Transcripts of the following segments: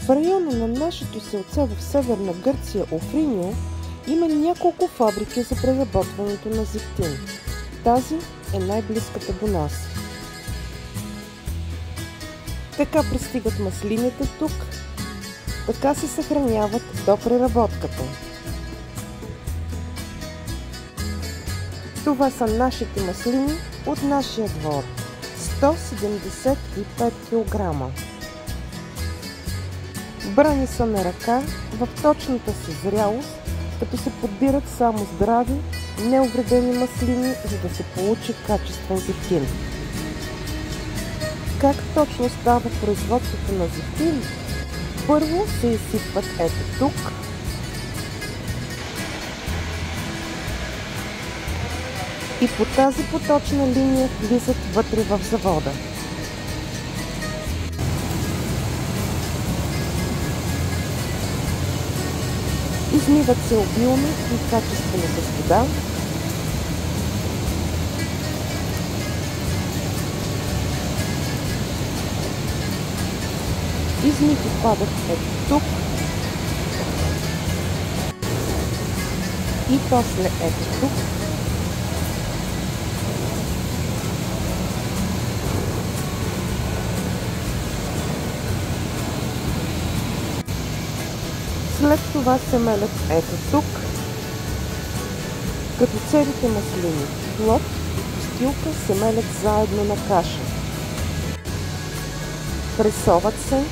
В района на нашето селце в северна Гърция, Офринио, има няколко фабрики за преработването на зехтин. Тази е най-близката до нас. Така пристигат маслините тук, така се съхраняват до преработката. Това са нашите маслини от нашия двор. 175 кг. Брани са на ръка в точната си зрялост, като се подбират само здрави, неувредени маслини, за да се получи качествен зехтин. Как точно става производството на зехтин? Първо се изсипват ето тук. И по тази поточна линия влизат вътре в завода. Измиват се обилно и качествено с вода. Измити падат ето тук. И после ето тук. След това се мелят ето тук, като целите маслини, плод и постилка се мелят заедно на каша. Пресоват се.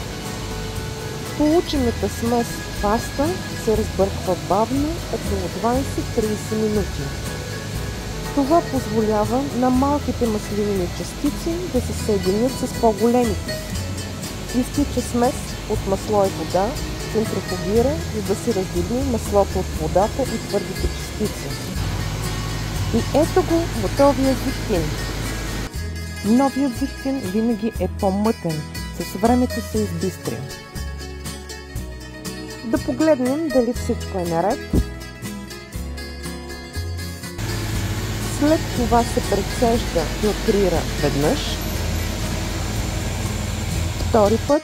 Получената смес паста се разбърква бавно около 20-30 минути. Това позволява на малките маслинени частици да се съединят с по-големите. Изтича смес от масло и вода, центрофугира, за да се раздели маслото от водата и твърдите частици. И ето го готовия зехтин. Новият зехтин винаги е по-мътен, с времето се избистря. Да погледнем дали всичко е наред. След това се прецежда и отрира веднъж. Втори път.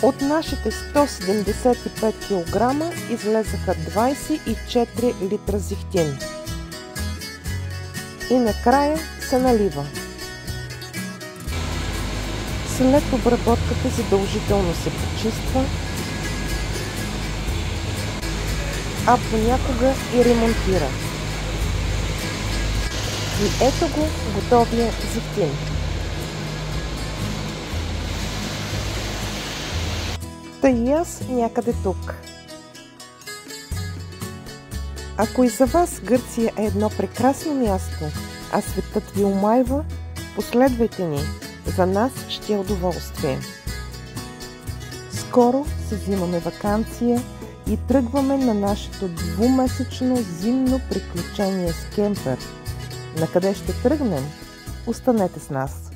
От нашите 175 кг излезаха 24 литра зехтин. И накрая се налива. След обработката задължително се почиства, а понякога и ремонтира. И ето го готовия зехтин. Та и аз някъде тук. Ако и за вас Гърция е едно прекрасно място, а светът ви омайва, последвайте ни. За нас ще е удоволствие. Скоро се взимаме ваканция и тръгваме на нашето двумесечно зимно приключение с кемпер. На къде ще тръгнем? Останете с нас!